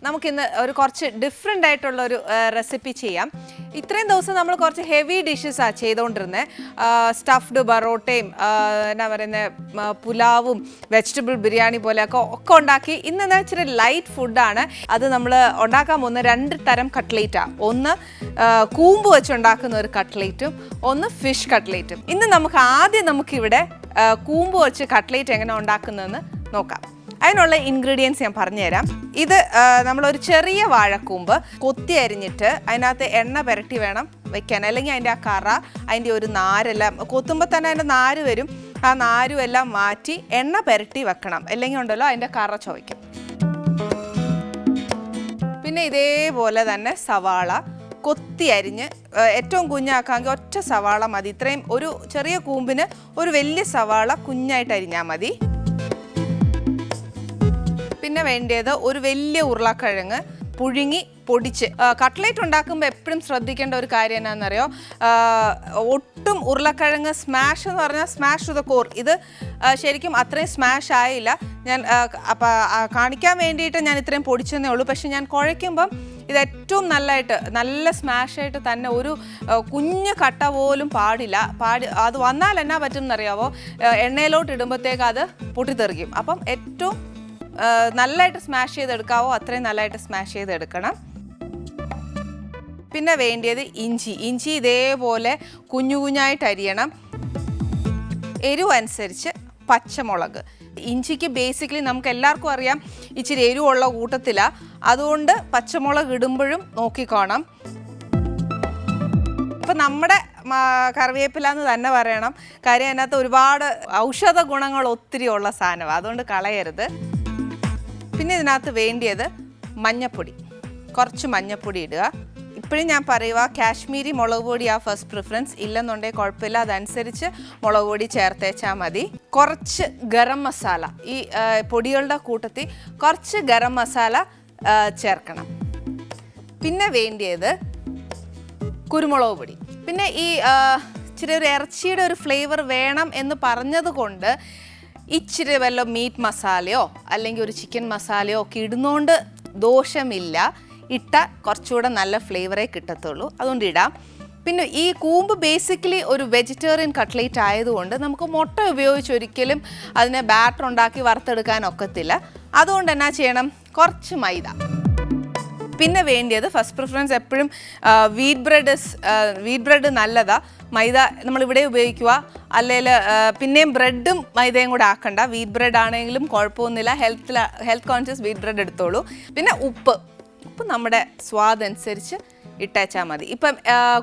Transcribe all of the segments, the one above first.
നമുക്കിന്ന് ഒരു കുറച്ച് ഡിഫറെൻ്റ് ആയിട്ടുള്ളൊരു റെസിപ്പി ചെയ്യാം. ഇത്രയും ദിവസം നമ്മൾ കുറച്ച് ഹെവി ഡിഷസാണ് ചെയ്തുകൊണ്ടിരുന്നത്. സ്റ്റഫ്ഡ് ബറോട്ടയും എന്നാ പറയുന്നത് പുലാവും വെജിറ്റബിൾ ബിരിയാണി പോലെയൊക്കെ ഉണ്ടാക്കി. ഇന്ന് ഇച്ചിരി ലൈറ്റ് ഫുഡാണ്. അത് നമ്മൾ ഉണ്ടാക്കാൻ പോകുന്ന 2 തരം കട്ട്ലേറ്റാണ്. ഒന്ന് കൂമ്പ് വെച്ചുണ്ടാക്കുന്ന ഒരു കട്ട്ലേറ്റും ഒന്ന് ഫിഷ് കട്ട്ലേറ്റും. ഇന്ന് നമുക്കിവിടെ കൂമ്പ് വെച്ച് കട്ട്ലേറ്റ് എങ്ങനെ ഉണ്ടാക്കുന്നതെന്ന് നോക്കാം. അതിനുള്ള ഇൻഗ്രീഡിയൻസ് ഞാൻ പറഞ്ഞുതരാം. ഇത് നമ്മളൊരു ചെറിയ വാഴക്കൂമ്പ് കൊത്തി അരിഞ്ഞിട്ട് അതിനകത്ത് എണ്ണ പുരട്ടി വേണം വെക്കാൻ, അല്ലെങ്കിൽ അതിൻ്റെ ആ കറ, അതിൻ്റെ ഒരു നാരെല്ലാം കൊത്തുമ്പോൾ തന്നെ അതിൻ്റെ നാര് വരും. ആ നാരും എല്ലാം മാറ്റി എണ്ണ പുരട്ടി വെക്കണം, അല്ലെങ്കിൽ ഉണ്ടല്ലോ അതിൻ്റെ കറ ചുവയ്ക്കും. പിന്നെ ഇതേപോലെ തന്നെ സവാള കൊത്തി അരിഞ്ഞ് ഏറ്റവും കുഞ്ഞാക്കാമെങ്കിൽ ഒറ്റ സവാള മതി. ഇത്രയും ഒരു ചെറിയ കൂമ്പിന് ഒരു വലിയ സവാള കുഞ്ഞായിട്ട് അരിഞ്ഞാൽ മതി. പിന്നെ വേണ്ടത് ഒരു വലിയ ഉരുളക്കിഴങ്ങ് പുഴുങ്ങി പൊടിച്ച്. കട്ട്ലേറ്റ് ഉണ്ടാക്കുമ്പോൾ എപ്പോഴും ശ്രദ്ധിക്കേണ്ട ഒരു കാര്യം എന്നാണെന്നറിയോ, ഒട്ടും ഉരുളക്കിഴങ്ങ് സ്മാഷ് എന്ന് പറഞ്ഞാൽ സ്മാഷ് ടു ദ കോർ. ഇത് ശരിക്കും അത്രയും സ്മാഷ് ആയില്ല. ഞാൻ കാണിക്കാൻ വേണ്ടിയിട്ട് ഞാൻ ഇത്രയും പൊടിച്ചെന്നേ ഉള്ളൂ. പക്ഷെ ഞാൻ കുഴയ്ക്കുമ്പം ഇത് ഏറ്റവും നല്ല സ്മാഷായിട്ട് തന്നെ, ഒരു കുഞ്ഞ് കട്ട പോലും പാടില്ല. അത് വന്നാൽ എന്നാ പറ്റും എന്നറിയാവോ, എണ്ണയിലോട്ട് ഇടുമ്പോഴത്തേക്ക് അത് പൊട്ടിത്തെറിക്കും. അപ്പം ഏറ്റവും നല്ലതായിട്ട് സ്മാഷ് ചെയ്തെടുക്കാവോ അത്രയും നല്ലതായിട്ട് സ്മാഷ് ചെയ്തെടുക്കണം. പിന്നെ വേണ്ടിയത് ഇഞ്ചി ഇതേപോലെ കുഞ്ഞായിട്ട് അരിയണം. എരിവ് അനുസരിച്ച് പച്ചമുളക്. ഇഞ്ചിക്ക് ബേസിക്കലി നമുക്ക് എല്ലാവർക്കും അറിയാം ഇച്ചിരി എരിവുള്ള കൂട്ടത്തിലാണ്. അതുകൊണ്ട് പച്ചമുളക് ഇടുമ്പോഴും നോക്കിക്കോണം. ഇപ്പം നമ്മുടെ കറിവേപ്പില എന്ന് തന്നെ പറയണം. കാര്യം അതിനകത്ത് ഒരുപാട് ഔഷധ ഗുണങ്ങൾ ഒത്തിരി ഉള്ള സാധനമാണ്, അതുകൊണ്ട് കളയരുത്. പിന്നെ ഇതിനകത്ത് വേണ്ടിയത് മഞ്ഞപ്പൊടി, കുറച്ച് മഞ്ഞപ്പൊടി ഇടുക. ഇപ്പോഴും ഞാൻ പറയുക, കാശ്മീരി മുളക് പൊടിയാണ് ഫസ്റ്റ് പ്രിഫറൻസ്. ഇല്ലെന്നുണ്ടെങ്കിൽ കുഴപ്പമില്ല, അതനുസരിച്ച് മുളക് പൊടി ചേർത്തേച്ചാൽ മതി. കുറച്ച് ഗരം മസാല, ഈ പൊടികളുടെ കൂട്ടത്തിൽ കുറച്ച് ഗരം മസാല ചേർക്കണം. പിന്നെ വേണ്ടിയത് കുരുമുളക് പൊടി. പിന്നെ ഈ ഇച്ചിരി ഒരു ഇറച്ചിയുടെ ഒരു ഫ്ലേവർ വേണം എന്ന് പറഞ്ഞത് കൊണ്ട് ഇച്ചിരി വല്ല മീറ്റ് മസാലയോ അല്ലെങ്കിൽ ഒരു ചിക്കൻ മസാലയോ ഒക്കെ ഇടുന്നതുകൊണ്ട് ദോഷമില്ല. ഇട്ട കുറച്ചുകൂടെ നല്ല ഫ്ലേവറേ കിട്ടത്തുള്ളൂ, അതുകൊണ്ട് ഇടാം. പിന്നെ ഈ കൂമ്പ് ബേസിക്കലി ഒരു വെജിറ്റേറിയൻ കട്ട്ലേറ്റ് ആയതുകൊണ്ട് നമുക്ക് മുട്ട ഉപയോഗിച്ച് ഒരിക്കലും അതിനെ ബാറ്റർ ഉണ്ടാക്കി വറുത്തെടുക്കാൻ ഒക്കത്തില്ല. അതുകൊണ്ട് എന്നാ ചെയ്യണം, കുറച്ച് മൈദ. പിന്നെ വേണ്ടിയത് ഫസ്റ്റ് പ്രിഫറൻസ് എപ്പോഴും വീറ്റ് ബ്രെഡ് നല്ലതാണ്. മൈദ നമ്മളിവിടെ ഉപയോഗിക്കുക, അല്ലെങ്കിൽ പിന്നെയും ബ്രെഡും മൈദയും കൂടെ ആക്കണ്ട. വീറ്റ് ബ്രെഡ് ആണെങ്കിലും കുഴപ്പമൊന്നുമില്ല, ഹെൽത്ത് കോൺഷ്യസ് വീറ്റ് ബ്രെഡ് എടുത്തോളൂ. പിന്നെ ഉപ്പ് നമ്മുടെ സ്വാദനുസരിച്ച് ഇട്ടേച്ചാൽ മതി. ഇപ്പം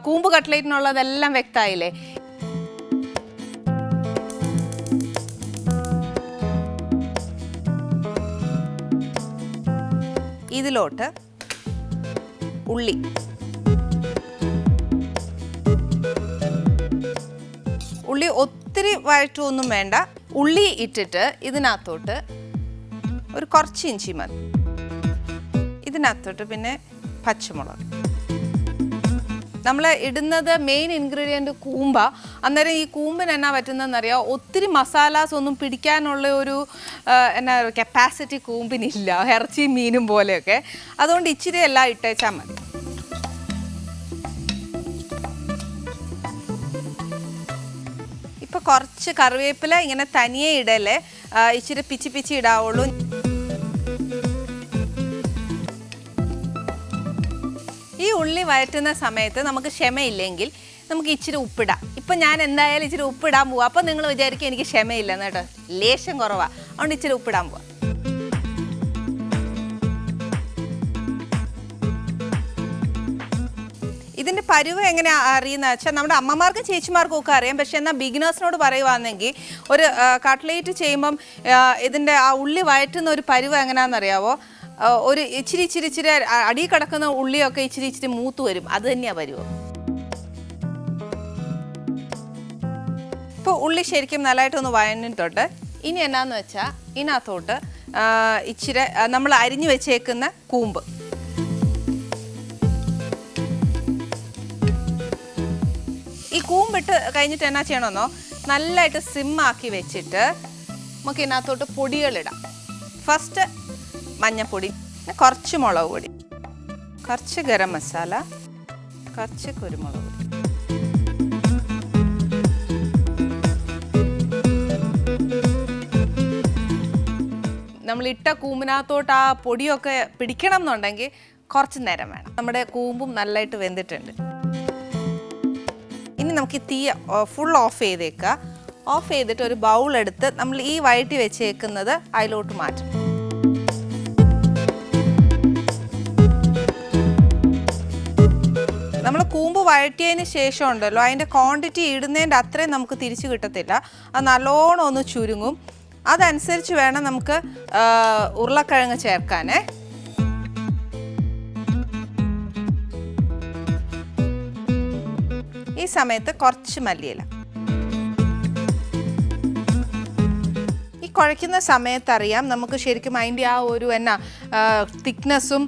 കൂമ്പ് കട്ട്ലേറ്റിനുള്ളതെല്ലാം വ്യക്തമായില്ലേ. ഇതിലോട്ട് ഉള്ളി ഒത്തിരി വഴറ്റൊന്നും വേണ്ട. ഉള്ളി ഇട്ടിട്ട് ഇതിനകത്തോട്ട് ഒരു കുറച്ച് ഇഞ്ചി മതി. ഇതിനകത്തോട്ട് പിന്നെ പച്ചമുളക്. നമ്മൾ ഇടുന്നത് മെയിൻ ഇൻഗ്രീഡിയൻറ്റ് കൂമ്പാ. അന്നേരം ഈ കൂമ്പിന് എന്നാ പറ്റുന്നതെന്നറിയാം, ഒത്തിരി മസാലാസ് ഒന്നും പിടിക്കാനുള്ള ഒരു എന്നാ കപ്പാസിറ്റി കൂമ്പിനില്ല, ഇറച്ചിയും മീനും പോലെയൊക്കെ. അതുകൊണ്ട് ഇച്ചിരി എല്ലാം ഇട്ടേച്ചാൽ മതി. ഇപ്പോൾ കുറച്ച് കറിവേപ്പില ഇങ്ങനെ തനിയെ ഇടല്ലേ, ഇച്ചിരി പിച്ചി ഇടാവുള്ളൂ. ഈ ഉള്ളി വഴറ്റുന്ന സമയത്ത് നമുക്ക് ക്ഷമയില്ലെങ്കിൽ നമുക്ക് ഇച്ചിരി ഉപ്പിടാം. ഇപ്പം ഞാൻ എന്തായാലും ഇച്ചിരി ഉപ്പിടാൻ പോവാം. അപ്പം നിങ്ങൾ വിചാരിക്കും എനിക്ക് ക്ഷമയില്ലെന്ന് കേട്ടോ, ലേശം കുറവാണ്, അതുകൊണ്ട് ഇച്ചിരി ഉപ്പിടാൻ പോവാം. ഇതിൻ്റെ പരുവ് എങ്ങനെയാണ് അറിയുന്നത് വെച്ചാൽ, നമ്മുടെ അമ്മമാർക്കും ചേച്ചിമാർക്കും ഒക്കെ അറിയാം. പക്ഷേ എന്നാൽ ബിഗിനേഴ്സിനോട് പറയുവാണെങ്കിൽ ഒരു കട്ട്ലേറ്റ് ചെയ്യുമ്പം ഇതിൻ്റെ ആ ഉള്ളി വഴറ്റുന്ന ഒരു പരുവ് എങ്ങനെയാണെന്നറിയാവോ, ഒരു ഇച്ചിരി അടി കിടക്കുന്ന ഉള്ളിയൊക്കെ ഇച്ചിരി മൂത്ത് വരും. അത് തന്നെയാണ് പരുവ്. ഇപ്പോൾ ഉള്ളി ശരിക്കും നല്ലതായിട്ടൊന്ന് വഴഞ്ഞിട്ടോട്ട് ഇനി എന്നാന്ന് വെച്ചാൽ ഇതിനകത്തോട്ട് ഇച്ചിരി നമ്മൾ അരിഞ്ഞു വെച്ചേക്കുന്ന കൂമ്പ്. ഈ കൂമ്പിട്ട് കഴിഞ്ഞിട്ട് എന്നാ ചെയ്യണമെന്നോ, നല്ലതായിട്ട് സിമ്മാക്കി വെച്ചിട്ട് നമുക്ക് ഇതിനകത്തോട്ട് പൊടികളിടാം. ഫസ്റ്റ് മഞ്ഞപ്പൊടി, പിന്നെ കുറച്ച് മുളക് പൊടി, കുറച്ച് ഗരം മസാല, കുറച്ച് കുരുമുളക് പൊടി. നമ്മളിട്ട കൂമ്പിനകത്തോട്ട് ആ പൊടിയൊക്കെ പിടിക്കണം എന്നുണ്ടെങ്കിൽ കുറച്ച് നേരം വേണം. നമ്മുടെ കൂമ്പും നല്ലതായിട്ട് വെന്തിട്ടുണ്ട്. ഇനി നമുക്ക് ഈ തീ ഫുൾ ഓഫ് ചെയ്തേക്കുക. ഓഫ് ചെയ്തിട്ട് ഒരു ബൗൾ എടുത്ത് നമ്മൾ ഈ വഴറ്റി വെച്ചേക്കുന്നത് അതിലോട്ട് മാറ്റും. നമ്മൾ കൂമ്പ് വഴറ്റിയതിന് ശേഷം ഉണ്ടല്ലോ, അതിൻ്റെ ക്വാണ്ടിറ്റി ഇടുന്നതിൻ്റെ അത്രയും നമുക്ക് തിരിച്ചു കിട്ടത്തില്ല. അത് നല്ലോണം ഒന്ന് ചുരുങ്ങും. അതനുസരിച്ച് വേണം നമുക്ക് ഉരുളക്കിഴങ്ങ് ചേർക്കാനേ. ഈ സമയത്ത് കുറച്ച് മല്ലിയില. ഈ കുഴയ്ക്കുന്ന സമയത്ത് അറിയാം നമുക്ക് ശരിക്കും അതിൻ്റെ ആ ഒരു തിക്നെസ്സും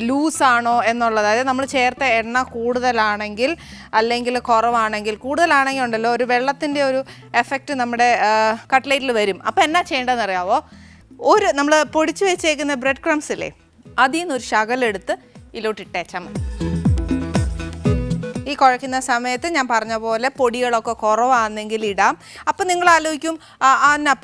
ലൂസാണോ എന്നുള്ളത്. അതായത് നമ്മൾ ചേർത്ത എണ്ണ കൂടുതലാണെങ്കിൽ അല്ലെങ്കിൽ കുറവാണെങ്കിൽ, കൂടുതലാണെങ്കിൽ ഉണ്ടല്ലോ ഒരു വെള്ളത്തിൻ്റെ ഒരു എഫക്റ്റ് നമ്മുടെ കട്ട്ലേറ്റിൽ വരും. അപ്പോൾ എന്നാ ചെയ്യേണ്ടതെന്ന് അറിയാവോ, നമ്മൾ പൊടിച്ച് വെച്ചേക്കുന്ന ബ്രെഡ് ക്രംസ് ഇല്ലേ, അതിൽ നിന്നൊരു ശകലെടുത്ത് ഇതിലോട്ട് ഇട്ടേച്ചാൽ മതി. ഈ കുഴയ്ക്കുന്ന സമയത്ത് ഞാൻ പറഞ്ഞ പോലെ പൊടികളൊക്കെ കുറവാണെങ്കിൽ ഇടാം. അപ്പം നിങ്ങൾ ആലോചിക്കും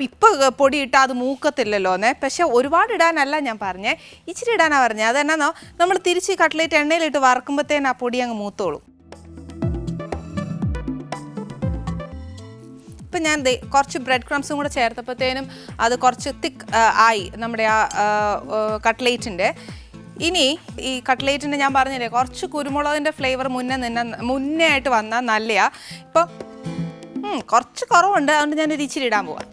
ഇപ്പം പൊടി ഇട്ടാൽ അത് മൂക്കത്തില്ലല്ലോ എന്നേ. പക്ഷെ ഒരുപാട് ഇടാനല്ല ഞാൻ പറഞ്ഞേ, ഇച്ചിരി ഇടാനാണ് പറഞ്ഞത്. അതെന്നാന്നോ, നമ്മൾ തിരിച്ച് കട്ട്ലേറ്റ് എണ്ണയിലിട്ട് വറക്കുമ്പോഴത്തേന് ആ പൊടി അങ്ങ് മൂത്തോളും. ഇപ്പം ഞാൻ കുറച്ച് ബ്രെഡ് ക്രംസും കൂടെ ചേർത്തപ്പോഴത്തേനും അത് കുറച്ച് തിക്ക് ആയി നമ്മുടെ ആ കട്ട്ലേറ്റിൻ്റെ. ഇനി ഈ കട്ട്ലേറ്റിൻ്റെ ഞാൻ പറഞ്ഞില്ലേ, കുറച്ച് കുരുമുളകിൻ്റെ ഫ്ലേവർ മുന്നേ ആയിട്ട് വന്നാൽ നല്ലയാ. ഇപ്പോൾ കുറച്ച് കുറവുണ്ട്, അതുകൊണ്ട് ഞാനൊരു ഇച്ചിരി ഇടാൻ പോവാം.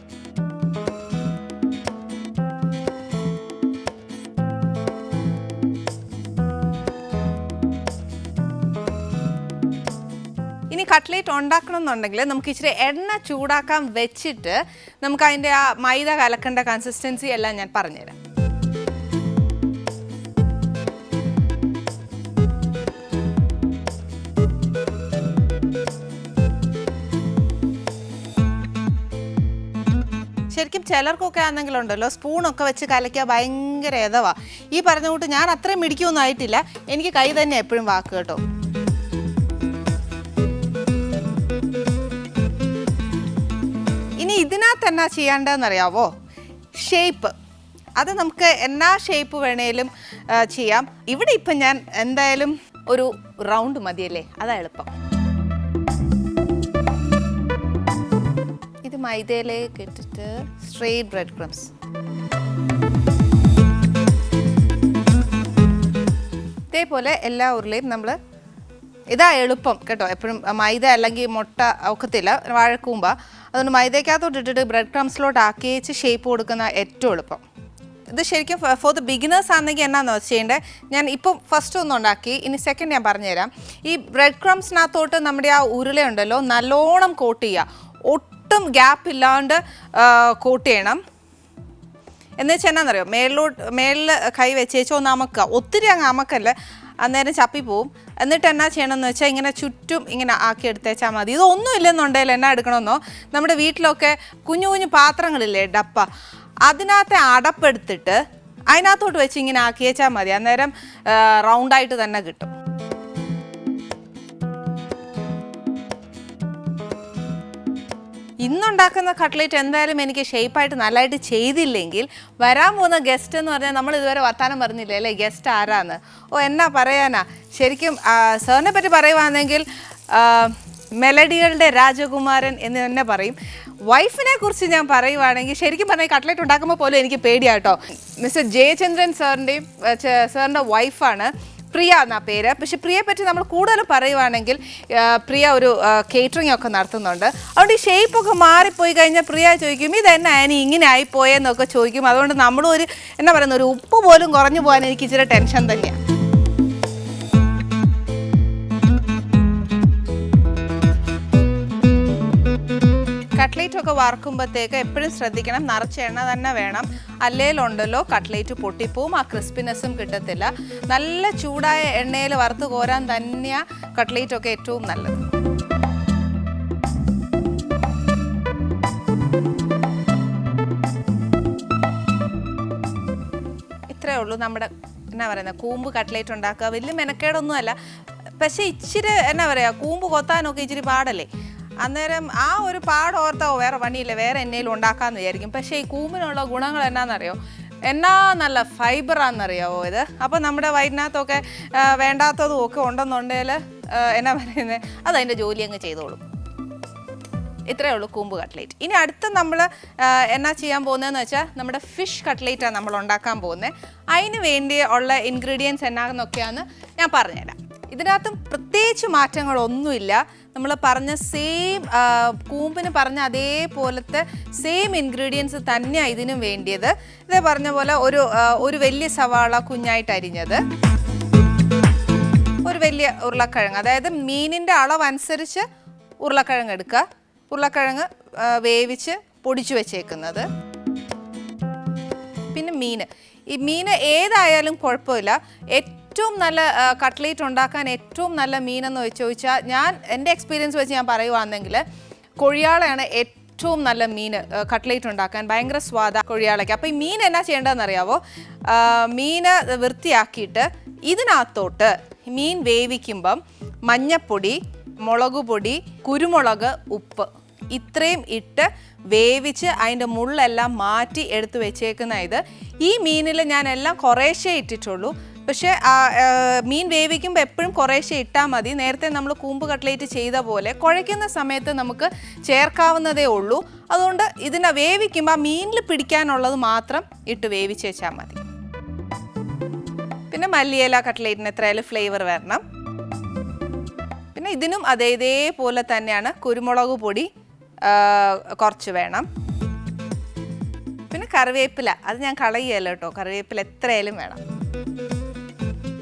ഇനി കട്ട്ലേറ്റ് ഉണ്ടാക്കണം എന്നുണ്ടെങ്കിൽ നമുക്ക് ഇച്ചിരി എണ്ണ ചൂടാക്കാൻ വെച്ചിട്ട് നമുക്ക് അതിൻ്റെ ആ മൈദ കലക്കേണ്ട കൺസിസ്റ്റൻസി എല്ലാം ഞാൻ പറഞ്ഞുതരാം. ശരിക്കും ചിലർക്കൊക്കെ ആണെങ്കിലുണ്ടല്ലോ സ്പൂണൊക്കെ വെച്ച് കലയ്ക്കുക ഭയങ്കര എതവാ. ഈ പറഞ്ഞ കൂട്ട് ഞാൻ അത്രയും മിടിക്കൊന്നും ആയിട്ടില്ല, എനിക്ക് കൈ തന്നെ എപ്പോഴും വാക്ക് കേട്ടോ. ഇനി ഇതിനകത്ത് എന്നാ ചെയ്യേണ്ടതെന്നറിയാവോ, ഷേപ്പ്. അത് നമുക്ക് എന്നാ ഷേപ്പ് വേണേലും ചെയ്യാം. ഇവിടെ ഇപ്പം ഞാൻ എന്തായാലും ഒരു റൗണ്ട് മതിയല്ലേ, അതാ എളുപ്പം. ഇത് മൈദയിലേക്ക് ഇട്ടിട്ട് സ്ട്രെയിറ്റ് ബ്രെഡ് ക്രംസ്. ഇതേപോലെ എല്ലാ ഉരുളയും നമ്മൾ, ഇതാ എളുപ്പം കേട്ടോ. എപ്പോഴും മൈദ അല്ലെങ്കിൽ മുട്ട ഒക്കത്തില്ല, വാഴക്കൂമ്പ. അതുകൊണ്ട് മൈദയ്ക്കകത്തോട്ട് ഇട്ടിട്ട് ബ്രെഡ് ക്രംസിലോട്ട് ആക്കി വെച്ച് ഷേപ്പ് കൊടുക്കുന്ന ഏറ്റവും എളുപ്പം. ഇത് ശരിക്കും ഫോർ ദ ബിഗിനേഴ്സ് ആണെങ്കിൽ എന്നാന്ന് ചെയ്യേണ്ടത്, ഞാൻ ഇപ്പം ഫസ്റ്റ് ഒന്നും ഉണ്ടാക്കി, ഇനി സെക്കൻഡ് ഞാൻ പറഞ്ഞുതരാം. ഈ ബ്രെഡ് ക്രംസിനകത്തോട്ട് നമ്മുടെ ആ ഉരുളയുണ്ടല്ലോ നല്ലോണം കോട്ട് ചെയ്യുക. ഒട്ടും ഗ്യാപ്പ് ഇല്ലാണ്ട് കോട്ട് ചെയ്യണം. എന്ന് വെച്ചാൽ എന്നാന്നറിയോ, മേളിൽ കൈ വെച്ചേച്ചോ ഒന്ന് അമക്കുക. ഒത്തിരി അങ്ങ് അമക്കല്ല, അന്നേരം ചപ്പി പോവും. എന്നിട്ട് എന്നാ ചെയ്യണമെന്ന് വെച്ചാൽ ഇങ്ങനെ ചുറ്റും ഇങ്ങനെ ആക്കി എടുത്തേച്ചാൽ മതി. ഇതൊന്നും ഇല്ലെന്നുണ്ടെങ്കിൽ എന്നാ എടുക്കണമെന്നോ, നമ്മുടെ വീട്ടിലൊക്കെ കുഞ്ഞു കുഞ്ഞു പാത്രങ്ങളില്ലേ, ഡപ്പ, അതിനകത്തെ അടപ്പെടുത്തിട്ട് അതിനകത്തോട്ട് വെച്ച് ഇങ്ങനെ ആക്കി വെച്ചാൽ മതി. അന്നേരം റൗണ്ടായിട്ട് തന്നെ കിട്ടും. ഇന്നുണ്ടാക്കുന്ന കട്ട്ലേറ്റ് എന്തായാലും എനിക്ക് ഷേപ്പായിട്ട് നല്ലതായിട്ട് ചെയ്തില്ലെങ്കിൽ വരാൻ പോകുന്ന ഗസ്റ്റ് എന്ന് പറഞ്ഞാൽ, നമ്മൾ ഇതുവരെ വർത്താനം പറഞ്ഞില്ലേ അല്ലേ ഗസ്റ്റ് ആരാന്ന്. എന്നാ പറയാനാ, ശരിക്കും സാറിനെ പറ്റി പറയുവാണെങ്കിൽ മെലഡികളുടെ രാജകുമാരൻ എന്ന് തന്നെ പറയും. വൈഫിനെ കുറിച്ച് ഞാൻ പറയുവാണെങ്കിൽ ശരിക്കും പറഞ്ഞാൽ കട്ട്ലേറ്റ് ഉണ്ടാക്കുമ്പോൾ പോലും എനിക്ക് പേടിയാട്ടോ. മിസ്റ്റർ ജയചന്ദ്രൻ സാറിൻ്റെ വൈഫാണ് പ്രിയ എന്നാ പേര്. പക്ഷെ പ്രിയയെ പറ്റി നമ്മൾ കൂടുതൽ പറയുവാണെങ്കിൽ പ്രിയ ഒരു കേറ്ററിംഗ് ഒക്കെ നടത്തുന്നുണ്ട്. അതുകൊണ്ട് ഈ ഷേപ്പൊക്കെ മാറിപ്പോയി കഴിഞ്ഞാൽ പ്രിയ ചോദിക്കും ഇതെന്നാ ഇനി ഇങ്ങനെ ആയിപ്പോയെന്നൊക്കെ ചോദിക്കും. അതുകൊണ്ട് നമ്മളും ഒരു ഉപ്പ് പോലും കുറഞ്ഞു പോകാൻ എനിക്ക് ഇച്ചിരി ടെൻഷൻ തന്നെയാണ്. കട്ട്ലേറ്റ് ഒക്കെ വറക്കുമ്പോഴത്തേക്ക് എപ്പോഴും ശ്രദ്ധിക്കണം, നിറച്ച എണ്ണ തന്നെ വേണം. അല്ലേലുണ്ടല്ലോ കട്ട്ലേറ്റ് പൊട്ടിപ്പോവും, ആ ക്രിസ്പിനെസ്സും കിട്ടത്തില്ല. നല്ല ചൂടായ എണ്ണയിൽ വറുത്ത് കോരാൻ തന്നെയാണ് കട്ട്ലേറ്റ് ഒക്കെ ഏറ്റവും നല്ലത്. ഇത്രയേ ഉള്ളൂ നമ്മുടെ എന്നാ പറയുന്നത് കൂമ്പ് കട്ട്ലേറ്റ് ഉണ്ടാക്കുക വലിയ മെനക്കേടൊന്നുമല്ല. പക്ഷേ ഇച്ചിരി എന്നാ പറയുക കൂമ്പ് കൊത്താനൊക്കെ ഇച്ചിരി പാടല്ലേ. അന്നേരം ആ ഒരു പാടോർത്തോ വേറെ പണിയില്ല, വേറെ എന്നേലും ഉണ്ടാക്കാമെന്ന് വിചാരിക്കും. പക്ഷേ ഈ കൂമ്പിനുള്ള ഗുണങ്ങൾ എന്നാണെന്നറിയോ, എന്നാ നല്ല ഫൈബറാണെന്നറിയാവോ ഇത്. അപ്പോൾ നമ്മുടെ വയറ്റിനകത്തൊക്കെ വേണ്ടാത്തതും ഒക്കെ ഉണ്ടെന്നുണ്ടെങ്കിൽ എന്നാ പറയുന്നത് അതതിൻ്റെ ജോലി അങ്ങ് ചെയ്തോളും. ഇത്രയേ ഉള്ളൂ കൂമ്പ് കട്ട്ലേറ്റ്. ഇനി അടുത്ത നമ്മൾ എന്നാ ചെയ്യാൻ പോകുന്നതെന്ന് വെച്ചാൽ നമ്മുടെ ഫിഷ് കട്ട്ലേറ്റാണ് നമ്മൾ ഉണ്ടാക്കാൻ പോകുന്നത്. അതിന് വേണ്ടി ഉള്ള ഇൻഗ്രീഡിയൻസ് എന്നാന്നൊക്കെയാണെന്ന് ഞാൻ പറഞ്ഞുതരാം. ഇതിനകത്തും പ്രത്യേകിച്ച് മാറ്റങ്ങളൊന്നുമില്ല. നമ്മൾ പറഞ്ഞ സെയിം കൂമ്പിന് പറഞ്ഞ അതേപോലത്തെ സെയിം ഇൻഗ്രീഡിയൻസ് തന്നെയാണ് ഇതിനും വേണ്ടിയത്. ഇതേ പറഞ്ഞ പോലെ ഒരു വലിയ സവാള കുഞ്ഞായിട്ട് അരിഞ്ഞത്, ഒരു വലിയ ഉരുളക്കിഴങ്ങ്, അതായത് മീനിൻ്റെ അളവനുസരിച്ച് ഉരുളക്കിഴങ്ങ് എടുക്കുക. ഉരുളക്കിഴങ്ങ് വേവിച്ച് പൊടിച്ചു വെച്ചേക്കുന്നത്. പിന്നെ ഈ മീൻ ഏതായാലും കുഴപ്പമില്ല. ഏറ്റവും നല്ല കട്ട്ലേറ്റ് ഉണ്ടാക്കാൻ ഏറ്റവും നല്ല മീനെന്ന് ചോദിച്ചാൽ ഞാൻ എൻ്റെ എക്സ്പീരിയൻസ് വെച്ച് ഞാൻ പറയുവാണെങ്കിൽ കൊഴിയാളയാണ് ഏറ്റവും നല്ല മീൻ കട്ട്ലേറ്റ് ഉണ്ടാക്കാൻ. ഭയങ്കര സ്വാദ കൊഴിയാളയ്ക്ക്. അപ്പോൾ ഈ മീൻ എന്നാ ചെയ്യേണ്ടതെന്നറിയാവോ, മീൻ വൃത്തിയാക്കിയിട്ട് ഇതിനകത്തോട്ട് മീൻ വേവിക്കുമ്പം മഞ്ഞപ്പൊടി, മുളക് പൊടി, കുരുമുളക്, ഉപ്പ് ഇത്രയും ഇട്ട് വേവിച്ച് അതിൻ്റെ മുള്ളെല്ലാം മാറ്റി എടുത്ത് വെച്ചേക്കുന്ന ഇത്. ഈ മീനിൽ ഞാൻ എല്ലാം കുറേശ്ശേ ഇട്ടിട്ടുള്ളൂ. പക്ഷേ മീൻ വേവിക്കുമ്പോൾ എപ്പോഴും കുറേശ്ശേ ഇട്ടാൽ മതി. നേരത്തെ നമ്മൾ കൂമ്പ് കട്ട്ലേറ്റ് ചെയ്ത പോലെ കുഴയ്ക്കുന്ന സമയത്ത് നമുക്ക് ചേർക്കാവുന്നതേ ഉള്ളൂ. അതുകൊണ്ട് ഇതിനെ വേവിക്കുമ്പോൾ മീനിൽ പിടിക്കാനുള്ളത് മാത്രം ഇട്ട് വേവിച്ച് വെച്ചാൽ മതി. പിന്നെ മല്ലിയില കട്ട്ലേറ്റിന് എത്രയായാലും ഫ്ലേവർ വരണം. പിന്നെ ഇതിനും അതേപോലെ തന്നെയാണ്. കുരുമുളക് പൊടി കുറച്ച് വേണം. പിന്നെ കറിവേപ്പില, അത് ഞാൻ കളയുകയല്ല കേട്ടോ, കറിവേപ്പില എത്രയായാലും വേണം.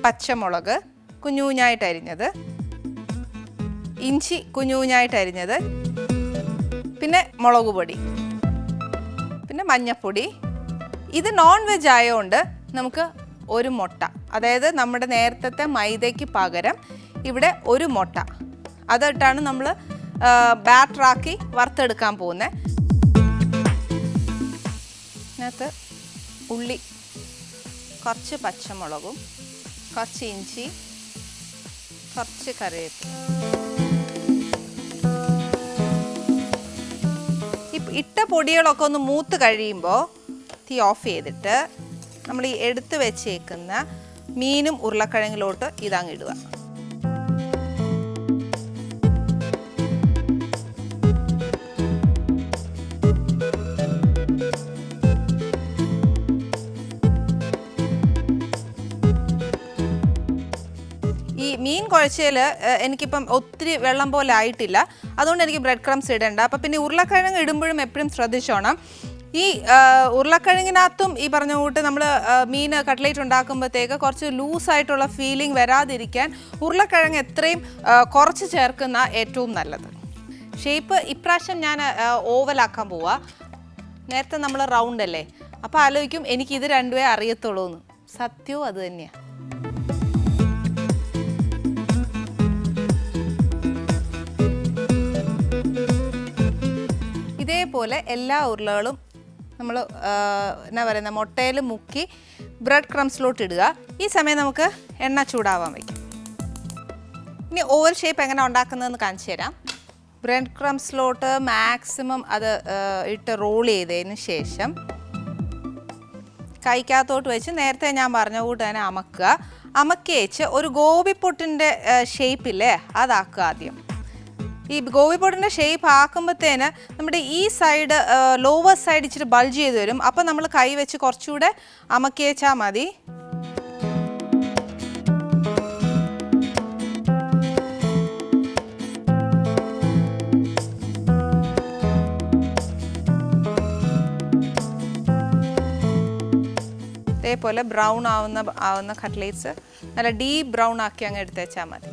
പച്ചമുളക് കുഞ്ഞുകുഞ്ഞായിട്ട് അരിഞ്ഞത്, ഇഞ്ചി കുഞ്ഞുകുഞ്ഞായിട്ട് അരിഞ്ഞത്, പിന്നെ മുളക് പൊടി, പിന്നെ മഞ്ഞൾപ്പൊടി. ഇത് നോൺ വെജ് ആയതുകൊണ്ട് നമുക്ക് ഒരു മുട്ട, അതായത് നമ്മുടെ നേരത്തെ മൈദയ്ക്ക് പകരം ഇവിടെ ഒരു മുട്ട അതിട്ടാണ് നമ്മൾ ബാറ്ററാക്കി വറുത്തെടുക്കാൻ പോകുന്നത്. ഇതിനകത്ത് ഉള്ളി, കുറച്ച് പച്ചമുളകും, കുറച്ച് ഇഞ്ചി, കുറച്ച് കറിവേപ്പില. ഇട്ട പൊടികളൊക്കെ ഒന്ന് മൂത്ത് കഴിയുമ്പോൾ തീ ഓഫ് ചെയ്തിട്ട് നമ്മൾ ഈ എടുത്ത് വെച്ചേക്കുന്ന മീനും ഉരുളക്കിഴങ്ങിലോട്ട് ഇതങ്ങിടുക. മീൻ കുഴച്ചതിൽ എനിക്കിപ്പം ഒത്തിരി വെള്ളം പോലെ ആയിട്ടില്ല, അതുകൊണ്ട് എനിക്ക് ബ്രെഡ് ക്രംസ് ഇടേണ്ട. അപ്പം പിന്നെ ഉരുളക്കിഴങ്ങ് ഇടുമ്പോഴും എപ്പോഴും ശ്രദ്ധിച്ചോണം. ഈ ഉരുളക്കിഴങ്ങിനകത്തും ഈ പറഞ്ഞ കൂട്ട് നമ്മൾ മീൻ കട്ട്ലേറ്റ് ഉണ്ടാക്കുമ്പോഴത്തേക്ക് കുറച്ച് ലൂസായിട്ടുള്ള ഫീലിംഗ് വരാതിരിക്കാൻ ഉരുളക്കിഴങ്ങ് എത്രയും കുറച്ച് ചേർക്കുന്ന ഏറ്റവും നല്ലത്. ഷേപ്പ് ഇപ്രാവശ്യം ഞാൻ ഓവലാക്കാൻ പോവാ. നേരത്തെ നമ്മൾ റൗണ്ട് അല്ലേ, അപ്പോൾ ആലോചിക്കും എനിക്കിത് രണ്ടുമേ അറിയത്തുള്ളൂ എന്ന്. സത്യവും അത് തന്നെയാണ്. ഇതേപോലെ എല്ലാ ഉരുളകളും നമ്മൾ എന്നാ പറയുന്നത് മുട്ടയിൽ മുക്കി ബ്രെഡ് ക്രംസിലോട്ട് ഇടുക. ഈ സമയം നമുക്ക് എണ്ണ ചൂടാവാൻ വയ്ക്കും. ഇനി ഓവൽ ഷേപ്പ് എങ്ങനെ ഉണ്ടാക്കുന്നതെന്ന് കാണിച്ചു തരാം. ബ്രെഡ് ക്രംസിലോട്ട് മാക്സിമം അത് ഇട്ട് റോൾ ചെയ്തതിന് ശേഷം കൈക്കകത്തോട്ട് വെച്ച് നേരത്തെ ഞാൻ പറഞ്ഞ കൂട്ട് തന്നെ അമക്കി വെച്ച് ഒരു ഗോപിപ്പൊട്ടിൻ്റെ ഷേപ്പില്ലേ അതാക്കുക ആദ്യം. ഈ ഗോപിപ്പൊട്ടിൻ്റെ ഷേപ്പ് ആക്കുമ്പോഴത്തേന് നമ്മുടെ ഈ സൈഡ് ലോവർ സൈഡ് ഇച്ചിരി ബൾജ് ചെയ്ത് വരും. അപ്പം നമ്മൾ കൈ വെച്ച് കുറച്ചുകൂടെ അമക്കി വെച്ചാൽ മതി. ഇതേപോലെ ബ്രൗൺ ആവുന്ന കട്ട്ലേറ്റ്സ് നല്ല ഡീപ്പ് ബ്രൗൺ ആക്കി അങ്ങ് എടുത്ത് വെച്ചാൽ മതി.